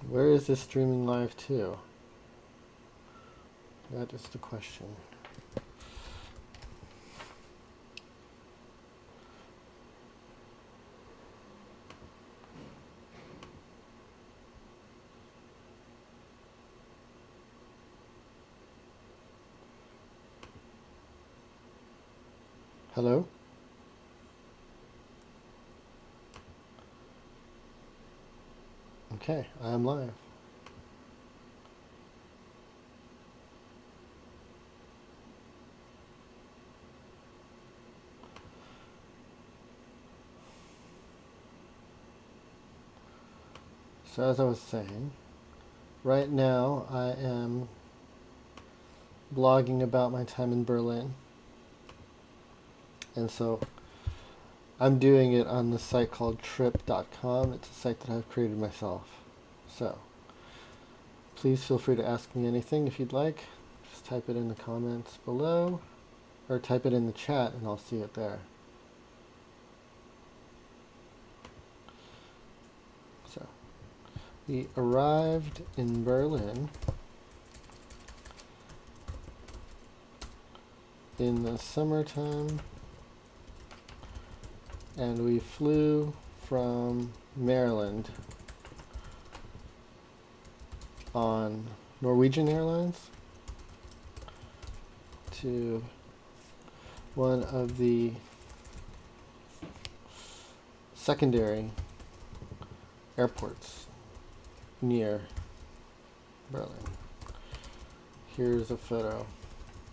Where is this streaming live to? That is the question. Hello? Okay, I am live. So as I was saying, right now I am blogging about my time in Berlin. And so I'm doing it on the site called trip.com. It's a site that I've created myself. So please feel free to ask me anything if you'd like. Just type it in the comments below or type it in the chat and I'll see it there. So we arrived in Berlin in the summertime and we flew from Maryland on Norwegian Airlines to one of the secondary airports near Berlin. Here's a photo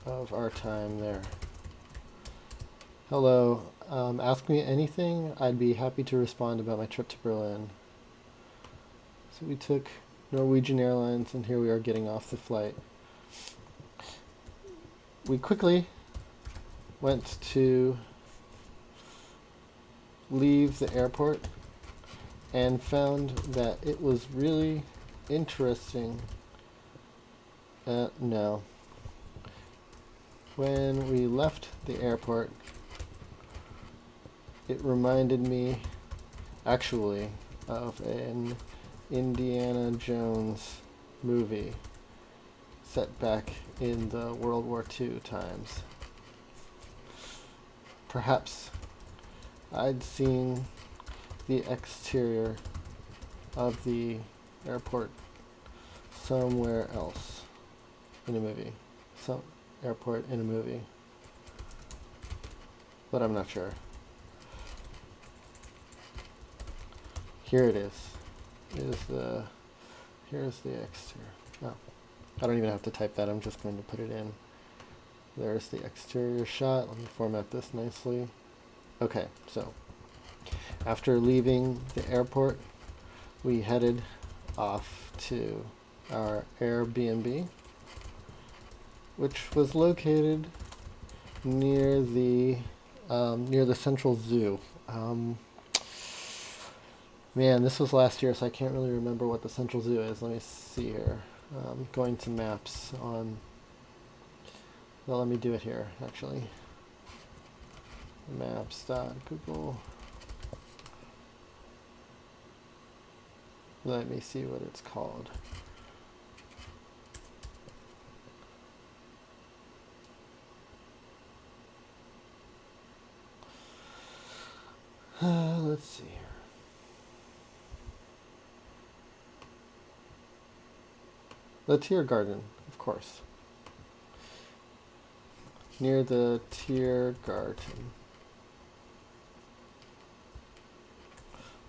of our time there. Hello, ask me anything. I'd be happy to respond about my trip to Berlin. So we took Norwegian Airlines and here we are getting off the flight. We quickly went to leave the airport and found that it was really interesting. No. When we left the airport, it reminded me actually of an Indiana Jones movie set back in the World War II times. Perhaps I'd seen the exterior of the airport somewhere else in a movie. Some airport in a movie. But I'm not sure. Here it is. Here's the exterior. Oh, I don't even have to type that. I'm just going to put it in. There's the exterior shot. Let me format this nicely. Okay, so after leaving the airport, we headed off to our Airbnb, which was located near the Central Zoo. Man, this was last year, so I can't really remember what the Central Zoo is. Let me see here. Going to maps on. Well, let me do it here, actually. Maps.google. Let me see what it's called. Let's see here. The Tiergarten, of course. Near the Tiergarten.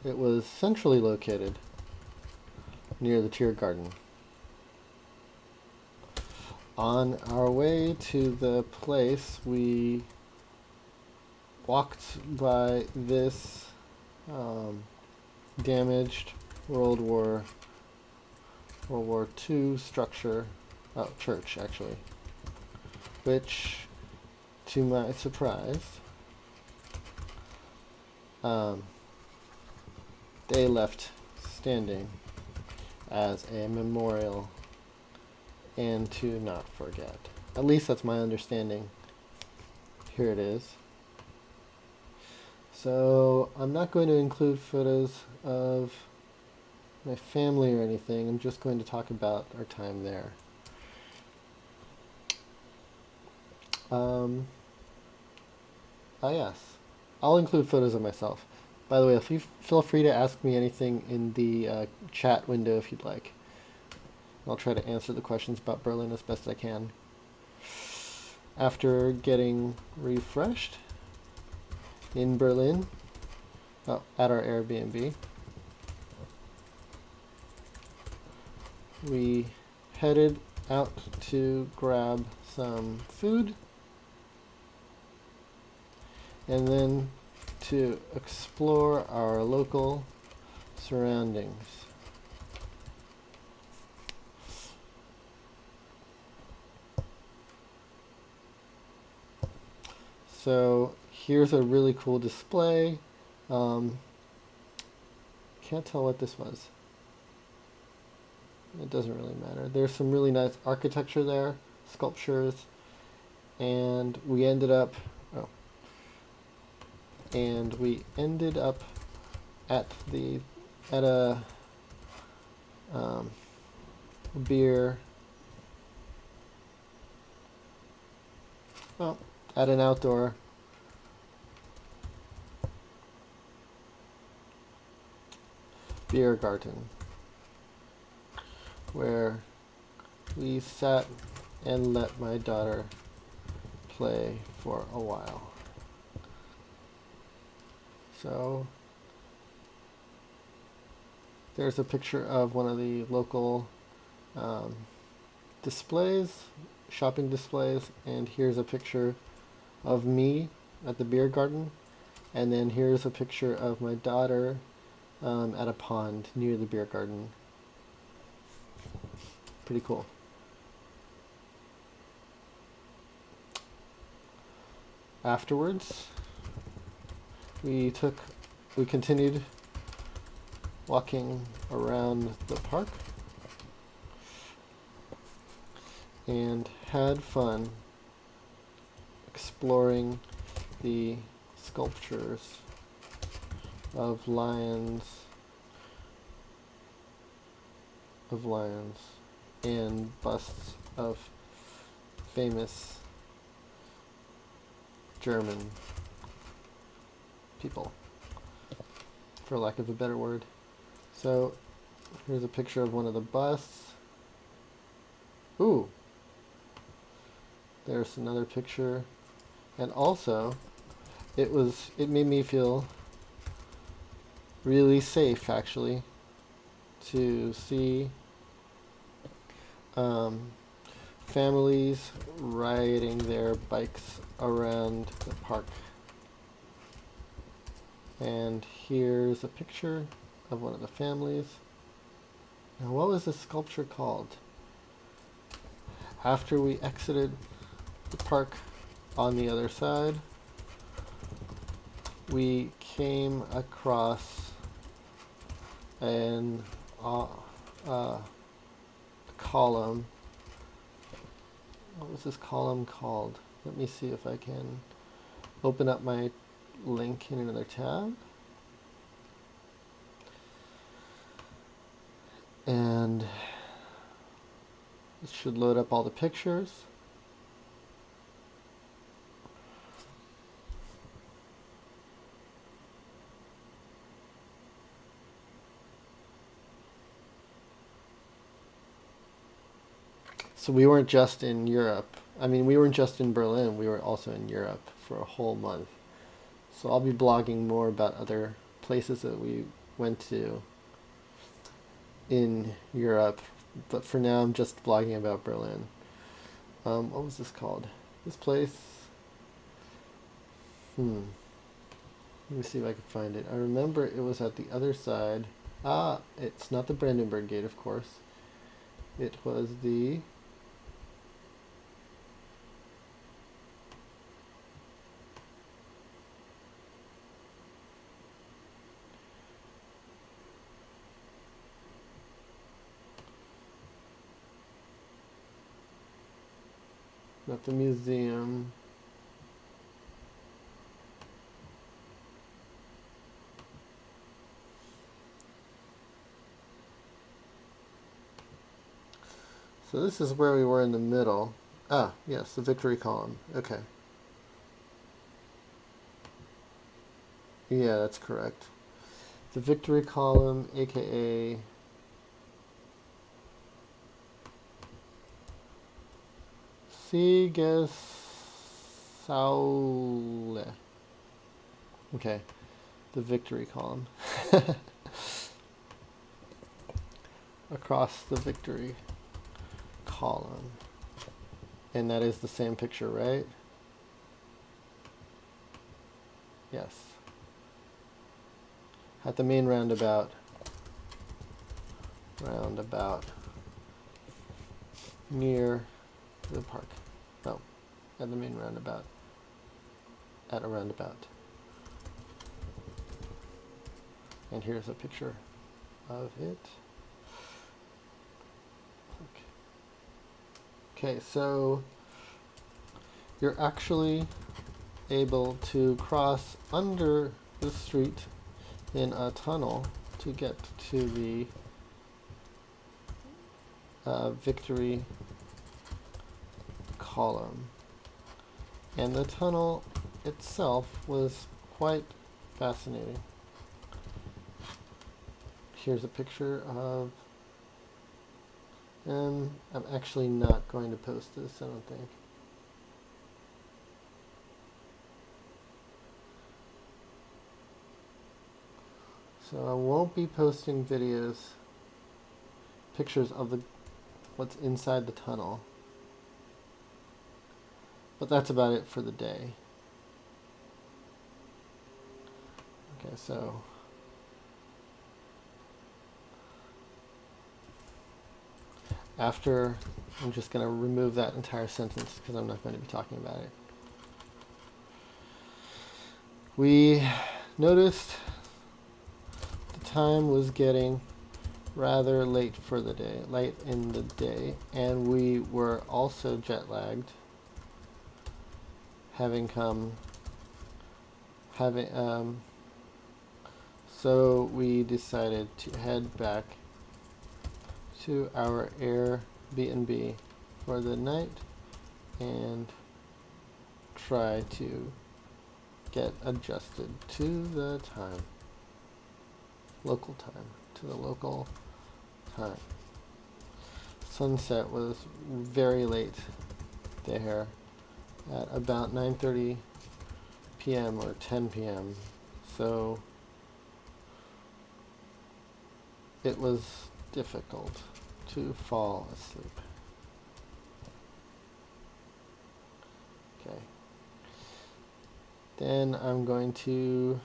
It was centrally located near the Tiergarten. On our way to the place, we walked by this damaged World War II structure, church actually, which, to my surprise, they left standing as a memorial and to not forget. At least that's my understanding. Here it is. So I'm not going to include photos of my family or anything. I'm just going to talk about our time there. Oh yes, I'll include photos of myself. By the way, feel free to ask me anything in the chat window if you'd like. I'll try to answer the questions about Berlin as best I can. After getting refreshed in Berlin, at our Airbnb, we headed out to grab some food and then to explore our local surroundings. So here's a really cool display. Can't tell what this was. It doesn't really matter. There's some really nice architecture there, sculptures, and we ended up at a beer at an outdoor beer garden where we sat and let my daughter play for a while. So there's a picture of one of the local displays, shopping displays, and here's a picture of me at the beer garden, and then here's a picture of my daughter at a pond near the beer garden. Pretty cool. Afterwards, we continued walking around the park and had fun exploring the sculptures of lions and busts of famous German people, for lack of a better word. So here's a picture of one of the busts. Ooh, there's another picture. And also, it made me feel really safe, actually, to see families riding their bikes around the park. And here's a picture of one of the families. Now, what was this sculpture called? After we exited the park on the other side, we came across an column. What was this column called? Let me see if I can open up my link in another tab. And it should load up all the pictures. So we weren't just in Europe. I mean, we weren't just in Berlin, we were also in Europe for a whole month. So I'll be blogging more about other places that we went to in Europe. But for now, I'm just blogging about Berlin. What was this called? This place? Let me see if I can find it. I remember it was at the other side. It's not the Brandenburg Gate, of course. It was the... not the museum. So this is where we were in the middle. Ah, yes, the victory column. Okay. Yeah, that's correct. The victory column, aka Siegessäule. Okay, the victory column. Across the victory column. And that is the same picture, right? Yes. At the main roundabout. Near the park. No, at the main roundabout. At a roundabout. And here's a picture of it. Okay, so you're actually able to cross under the street in a tunnel to get to the victory column. And the tunnel itself was quite fascinating. Here's a picture of, I'm actually not going to post this, I don't think. So I won't be posting videos, pictures of what's inside the tunnel. But that's about it for the day. Okay, so after, I'm just going to remove that entire sentence because I'm not going to be talking about it. We noticed the time was getting rather late for the day, late in the day, and we were also jet lagged, so we decided to head back to our Airbnb for the night and try to get adjusted to the time, local time, to the local time. Sunset was very late there at about 9:30 p.m. or 10 p.m. So it was difficult to fall asleep. Okay. Then I'm going to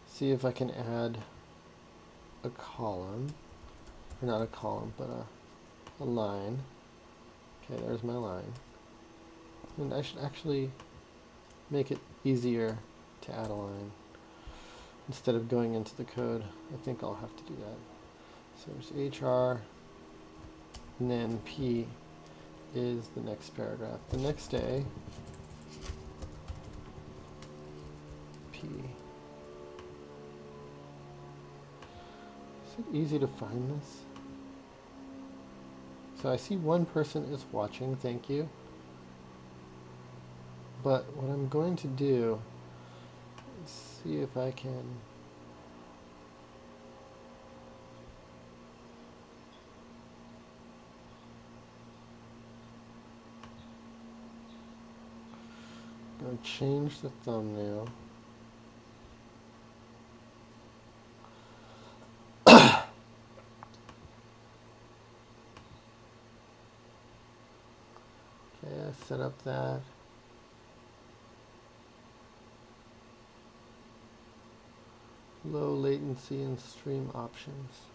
see if I can add a column, or not a column, but a line. Okay, there's my line. And I should actually make it easier to add a line. Instead of going into the code, I think I'll have to do that. So there's HR, and then P is the next paragraph. The next day, P. Is it easy to find this? So I see one person is watching, thank you. But what I'm going to do is see if I can change the thumbnail. Okay, I set up that. Low latency and stream options.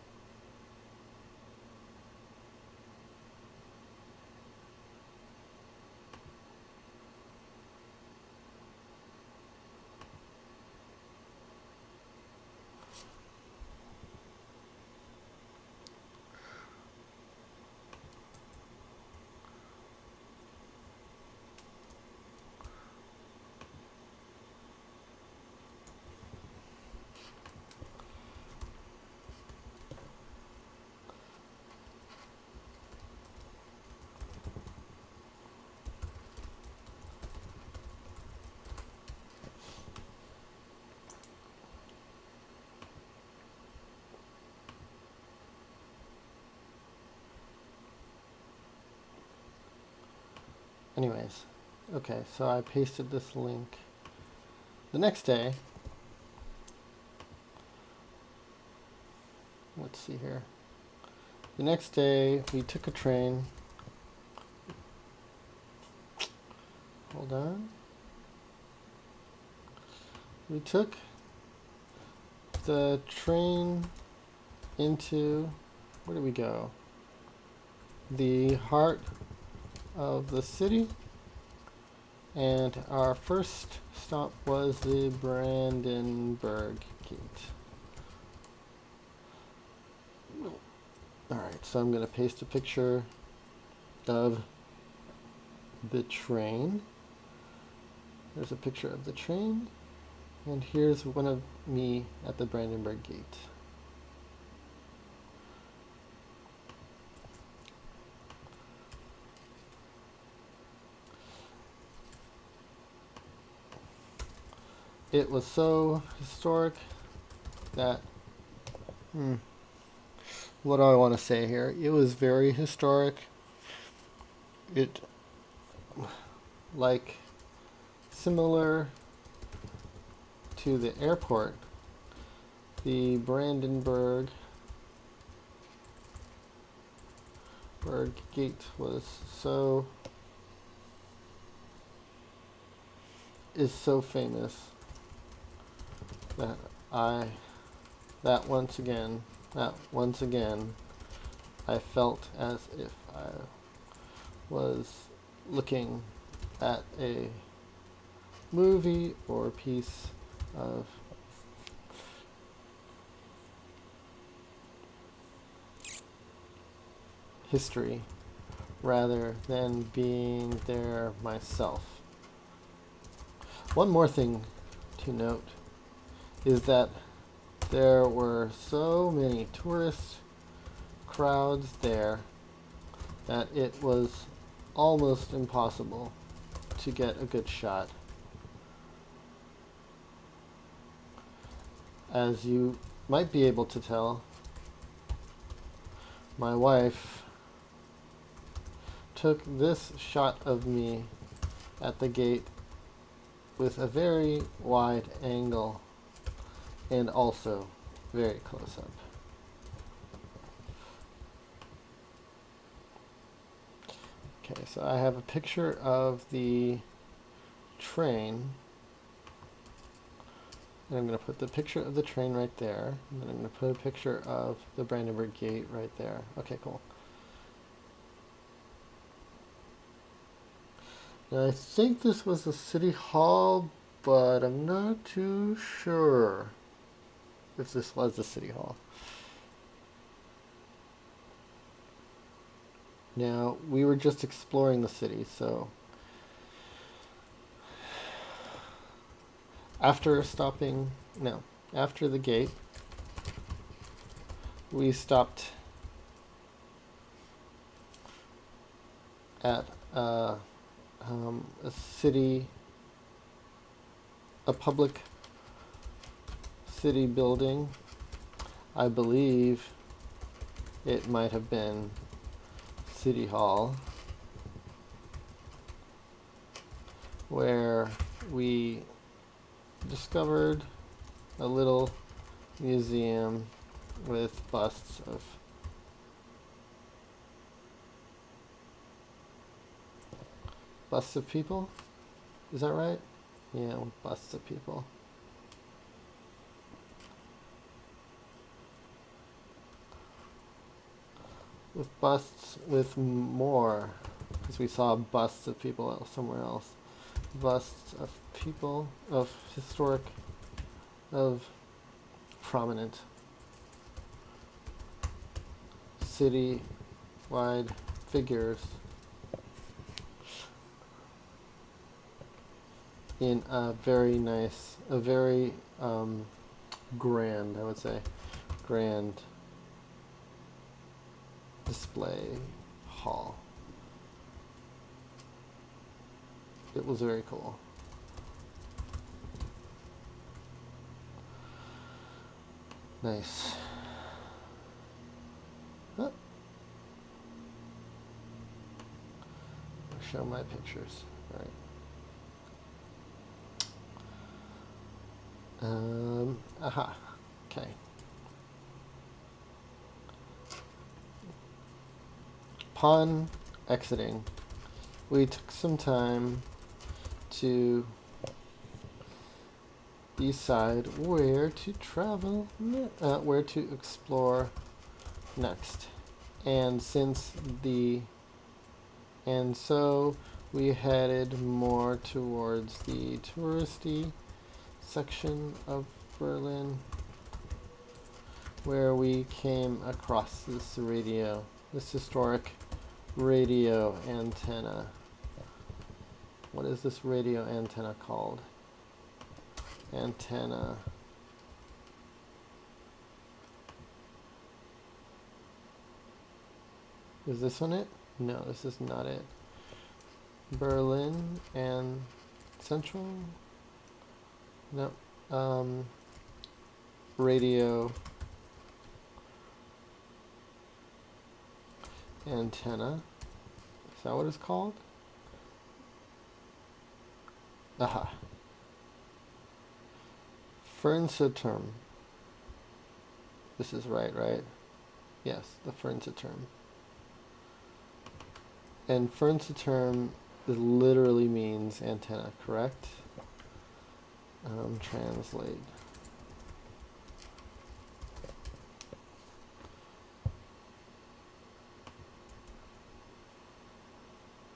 anyways, okay, so I pasted this link. The next day, let's see here. The next day, we took a train. Hold on. We took the train into, where did we go? The heart of the city. And our first stop was the Brandenburg Gate. Alright, so I'm going to paste a picture of the train. There's a picture of the train. And here's one of me at the Brandenburg Gate. It was so historic that, what do I want to say here? It was very historic. It, like, similar to the airport, the Brandenburg Gate is so famous that once again I felt as if I was looking at a movie or a piece of history rather than being there myself. One more thing to note is that there were so many tourist crowds there that it was almost impossible to get a good shot. As you might be able to tell, my wife took this shot of me at the gate with a very wide angle and also very close up. Okay, so I have a picture of the train. And I'm going to put the picture of the train right there. And then I'm going to put a picture of the Brandenburg Gate right there. Okay, cool. Now, I think this was the city hall, but I'm not too sure if this was the city hall. Now, we were just exploring the city, so after the gate, we stopped at a public city building. I believe it might have been City Hall, where we discovered a little museum with busts of people. Is that right? Yeah, with busts of people. With busts with more, because we saw busts of people somewhere else. Busts of people, of historic, of prominent city-wide figures in a very nice, a very grand, I would say, grand display hall. It was very cool. Nice. show my pictures. All right. Aha. Okay. Upon exiting, we took some time to decide where to travel, where to explore next. And so we headed more towards the touristy section of Berlin, where we came across this historic radio antenna. What is this radio antenna called? Antenna. Is this one it? No, this is not it. Berlin and Central? No. Radio antenna. Is that what it's called? Aha. Fernsehturm. This is right? Yes, the Fernsehturm. And Fernsehturm literally means antenna, correct? Translate.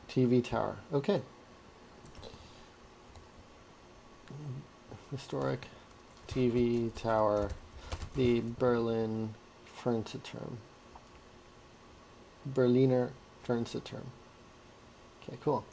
TV tower. Okay. Historic TV tower, the Berlin Fernsehturm. Berliner Fernsehturm. Okay, cool.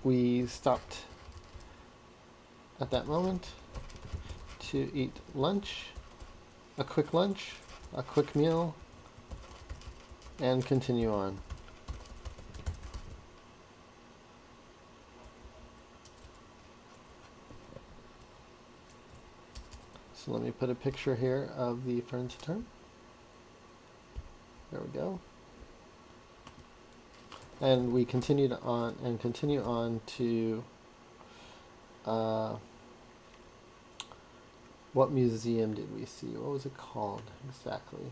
We stopped at that moment to eat lunch, a quick meal, and continue on. So let me put a picture here of the Fernsehturm. There we go. And we continue on to what museum did we see? What was it called exactly?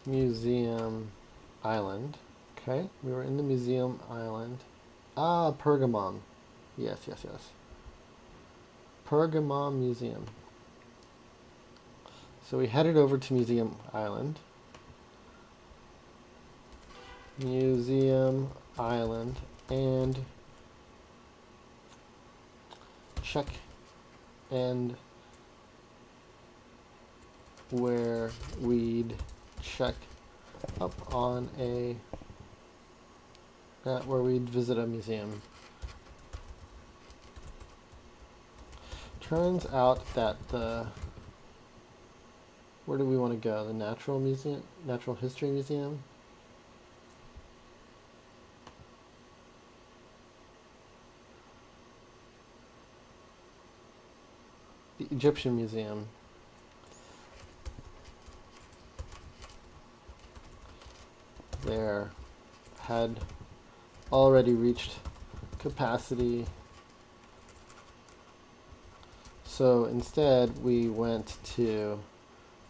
Museum Island. Okay, we were in the Museum Island. Ah, Pergamon. Yes. Pergamon Museum. So we headed over to Museum Island. Museum Island, and check and where we'd check up on where we'd visit a museum. Turns out that where do we want to go? The Natural History Museum? The Egyptian Museum. There had already reached capacity. So instead we went to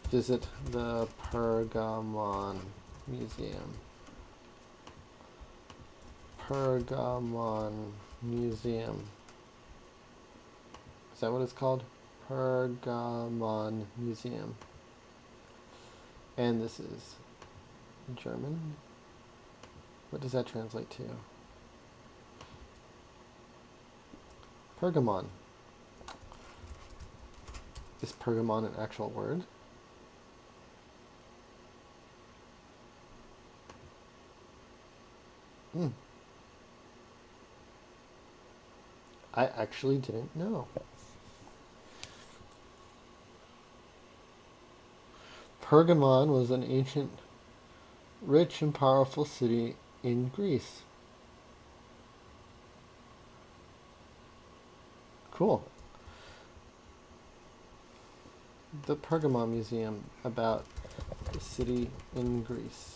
visit the Pergamon Museum. Pergamon Museum. Is that what it's called? Pergamon Museum. And this is German. What does that translate to? Pergamon. Is Pergamon an actual word? I actually didn't know. Pergamon was an ancient, rich, and powerful city in Greece. Cool. The Pergamon Museum about the city in Greece.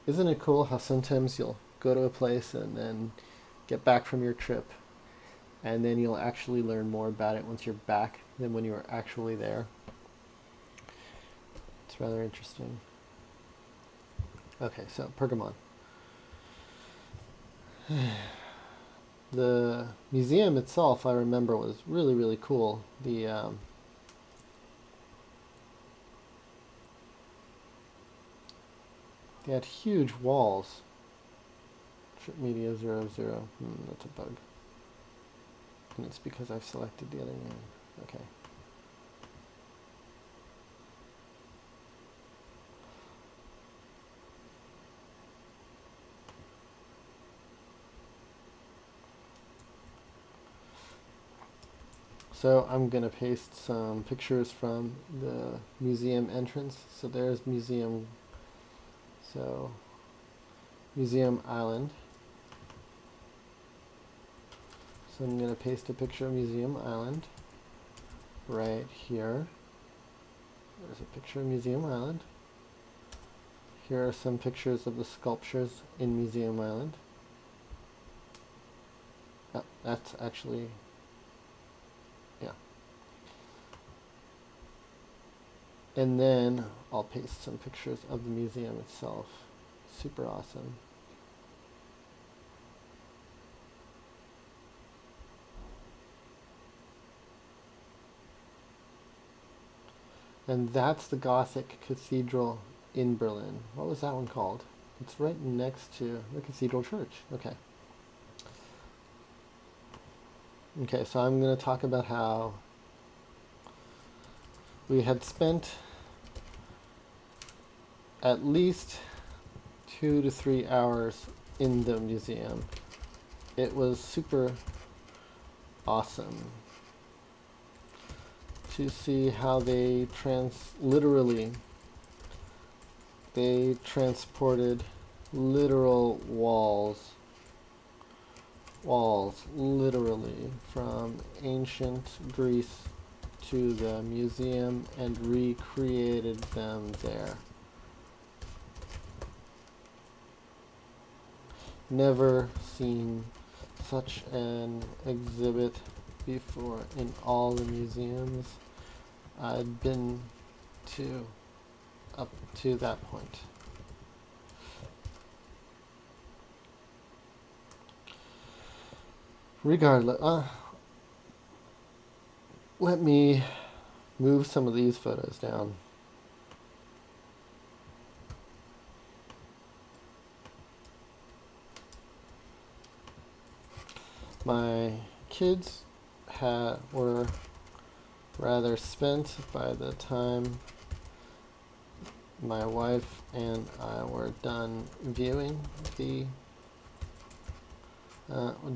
Isn't it cool how sometimes you'll go to a place and then get back from your trip, and then you'll actually learn more about it once you're back than when you were actually there? It's rather interesting. Okay, so Pergamon. The museum itself, I remember, was really, really cool. They had huge walls. Trip media 00. That's a bug. And it's because I've selected the other name. Okay. So I'm going to paste some pictures from the museum entrance. So there's museum. So Museum Island. So I'm going to paste a picture of Museum Island right here. There's a picture of Museum Island. Here are some pictures of the sculptures in Museum Island. Oh, that's actually, yeah. And then I'll paste some pictures of the museum itself. Super awesome. And that's the Gothic Cathedral in Berlin. What was that one called? It's right next to the Cathedral Church. Okay. Okay, so I'm going to talk about how we had spent at least 2 to 3 hours in the museum. It was super awesome to see how they literally transported literal walls literally from ancient Greece to the museum and recreated them there. Never seen such an exhibit before in all the museums I'd been to up to that point. Regardless, let me move some of these photos down. My kids were rather spent by the time my wife and I were done viewing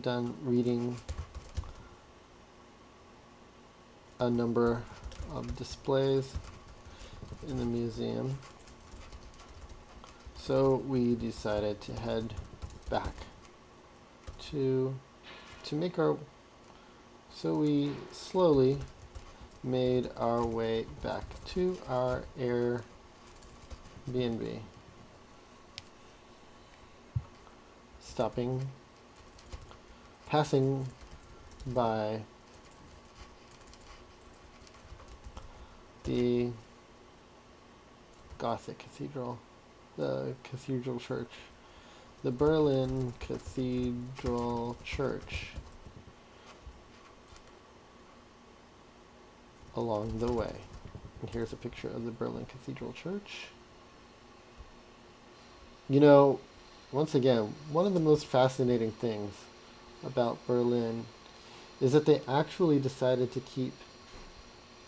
done reading a number of displays in the museum. So we decided to head back so we slowly made our way back to our Airbnb, passing by the Gothic Cathedral, the Cathedral Church, the Berlin Cathedral Church along the way. And here's a picture of the Berlin Cathedral Church. You know, once again, one of the most fascinating things about Berlin is that they actually decided to keep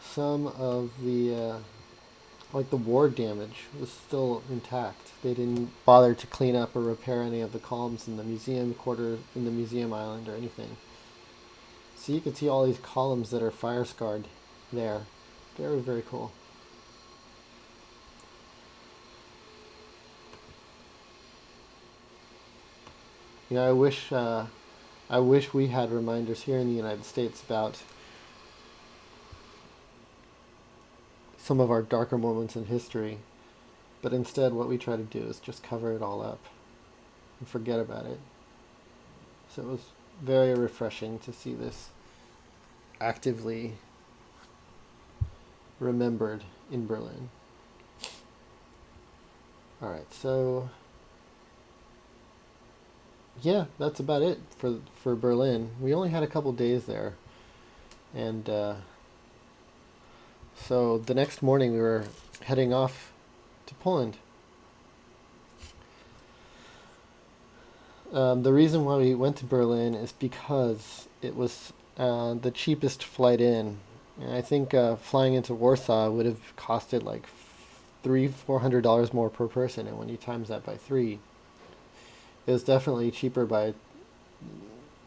some of the like the war damage was still intact. They didn't bother to clean up or repair any of the columns in the museum quarter, in the museum island or anything. So you can see all these columns that are fire scarred there. Very, very cool. You know, I wish we had reminders here in the United States about some of our darker moments in history, but instead what we try to do is just cover it all up and forget about it. So it was very refreshing to see this actively remembered in Berlin. All right, so yeah, that's about it for Berlin. We only had a couple days there, and so the next morning we were heading off to Poland. The reason why we went to Berlin is because it was the cheapest flight in. And I think flying into Warsaw would have costed like $300-400 more per person, and when you times that by three, it was definitely cheaper by.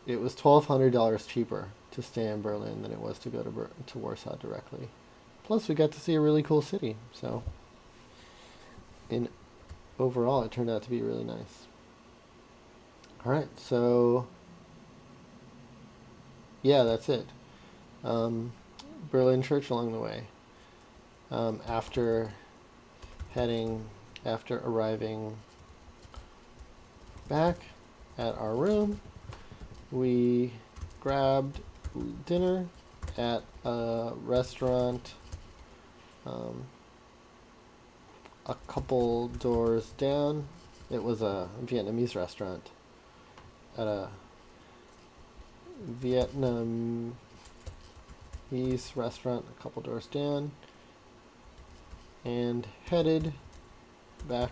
It was $1,200 cheaper to stay in Berlin than it was to go to Warsaw directly. Plus, we got to see a really cool city. So, in overall, it turned out to be really nice. All right, so yeah, that's it. Berlin Church along the way. After arriving back at our room, we grabbed dinner at a restaurant a couple doors down. It was a Vietnamese restaurant at a Vietnamese restaurant a couple doors down, and headed back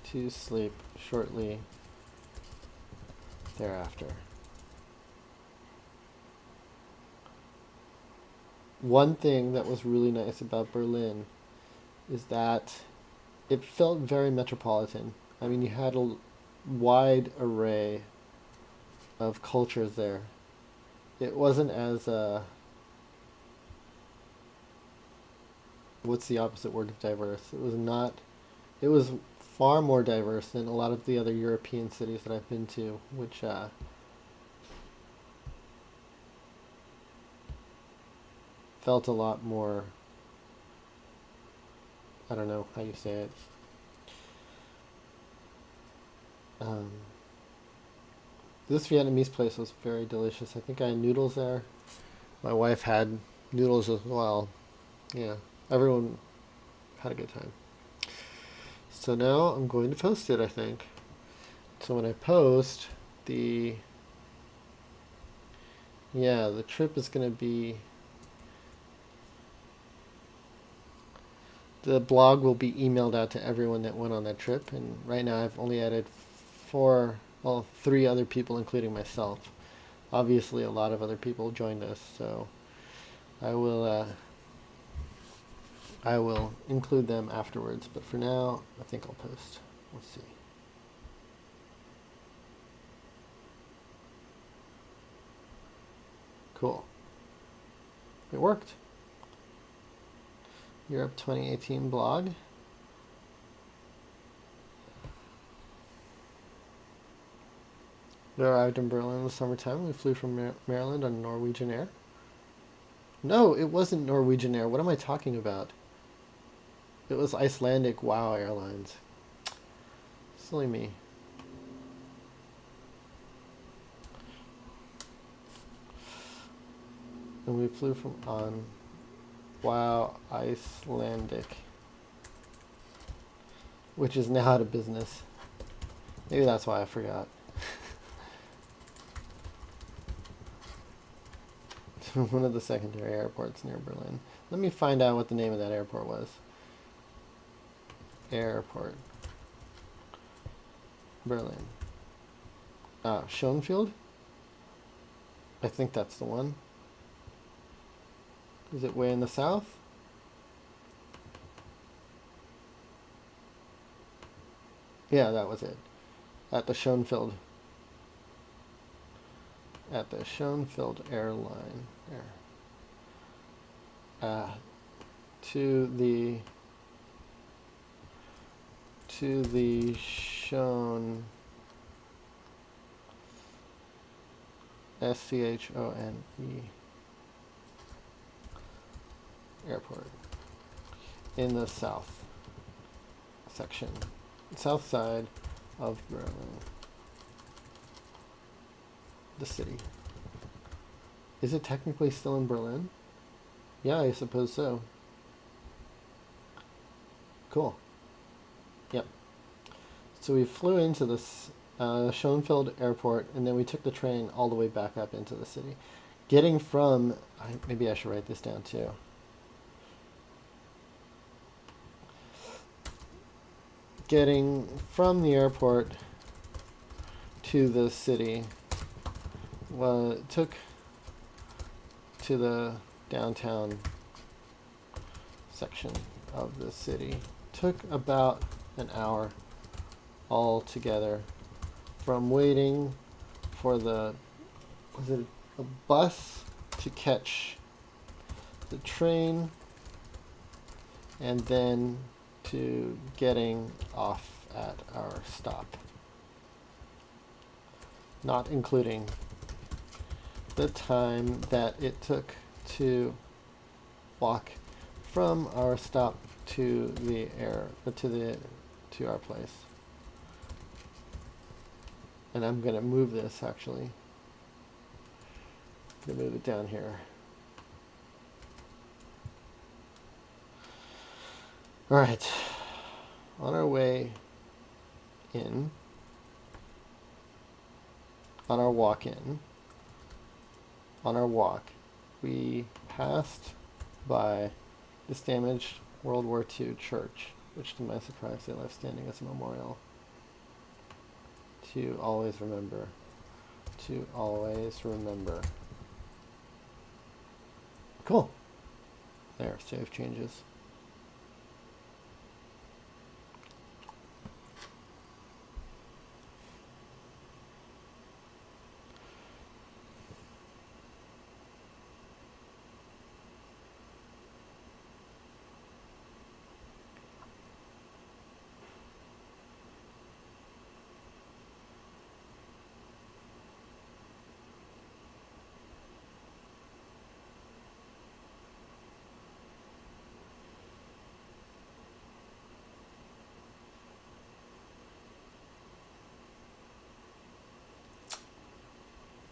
to sleep shortly thereafter. One thing that was really nice about Berlin is that it felt very metropolitan. I mean, you had a wide array of cultures there. It wasn't as what's the opposite word of diverse? It was not. It was far more diverse than a lot of the other European cities that I've been to, which felt a lot more. I don't know how you say it. This Vietnamese place was very delicious. I think I had noodles there. My wife had noodles as well. Yeah, everyone had a good time. So now I'm going to post it, I think. So when I post, the trip is going to be, the blog will be emailed out to everyone that went on that trip, and right now I've only added three other people, including myself. Obviously, a lot of other people joined us, so I will include them afterwards. But for now, I think I'll post. Let's see. Cool. It worked. Europe 2018 blog. We arrived in Berlin in the summertime. We flew from Maryland on Norwegian Air. No, it wasn't Norwegian Air. What am I talking about? It was Icelandic WOW Airlines. Silly me. And we flew on WOW Icelandic, which is now out of business. Maybe that's why I forgot. One of the secondary airports near Berlin. Let me find out what the name of that airport was. Airport. Berlin. Schönefeld? I think that's the one. Is it way in the south? Yeah, that was it. At the Schönefeld at the Schoenfeld airline to the Schoen SCHONE airport in the south section, south side of Berlin, the city. Is it technically still in Berlin? Yeah, I suppose so. Cool. Yep. So we flew into this Schoenfeld airport, and then we took the train all the way back up into the city. Getting from, maybe I should write this down too. Getting from the airport to the city took to the downtown section of the city. Took about an hour all together from waiting for a bus to catch the train and then to getting off at our stop, not including the time that it took to walk from our stop to our place. And I'm gonna move this actually. I'm gonna move it down here. All right, on our way in, on our walk in, on our walk, we passed by this damaged World War II church, which to my surprise they left standing as a memorial. To always remember. To always remember. Cool. There, save changes.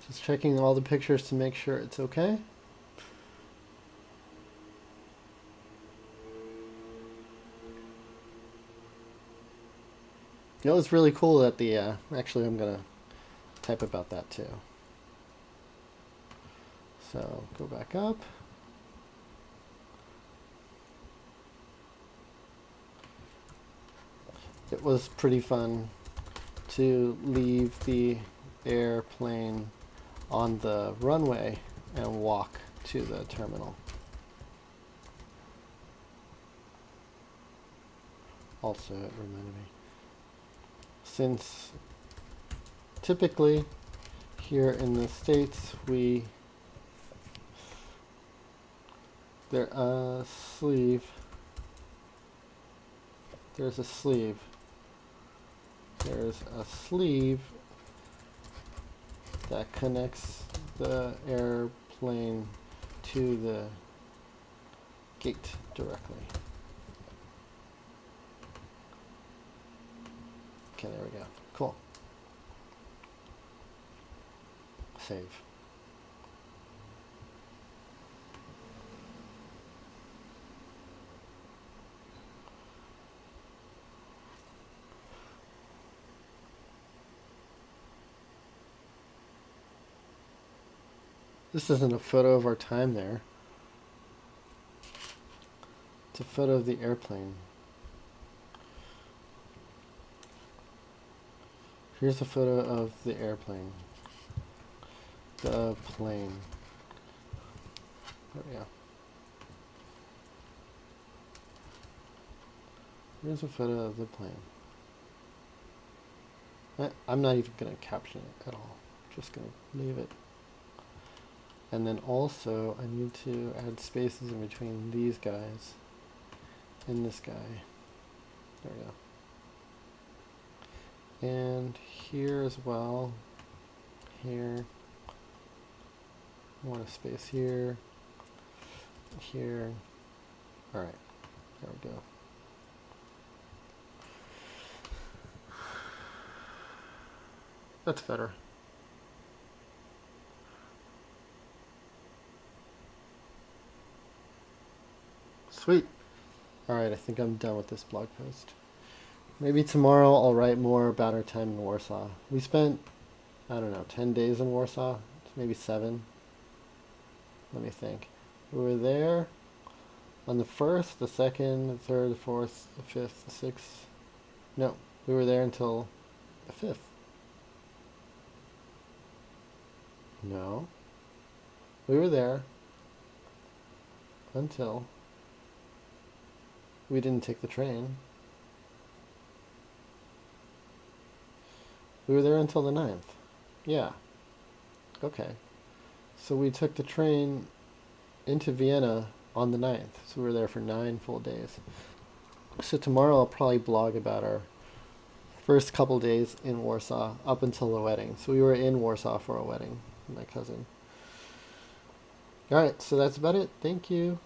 Just checking all the pictures to make sure it's okay. You know, it's really cool that the, actually I'm going to type about that too. So go back up. It was pretty fun to leave the airplane on the runway and walk to the terminal. Also, it reminded me, since typically here in the States there's a sleeve that connects the airplane to the gate directly. Okay, there we go. Cool. Save. This isn't a photo of our time there. It's a photo of the airplane. Here's a photo of the airplane. The plane. There we go. Here's a photo of the plane. I'm not even going to caption it at all. Just going to leave it And then also I need to add spaces in between these guys and this guy. There we go. And here as well. Here. I want a space here. Here. Alright. There we go. That's better. Sweet. Alright, I think I'm done with this blog post. Maybe tomorrow I'll write more about our time in Warsaw. We spent, I don't know, 10 days in Warsaw? Maybe 7. Let me think. We were there on the 1st, the 2nd, the 3rd, the 4th, the 5th, the 6th. No, we were there until the 5th. No. We were there until we didn't take the train. We were there until the 9th. Yeah. Okay. So we took the train into Vienna on the 9th. So we were there for 9 full days. So tomorrow I'll probably blog about our first couple days in Warsaw up until the wedding. So we were in Warsaw for a wedding with my cousin. Alright, so that's about it. Thank you.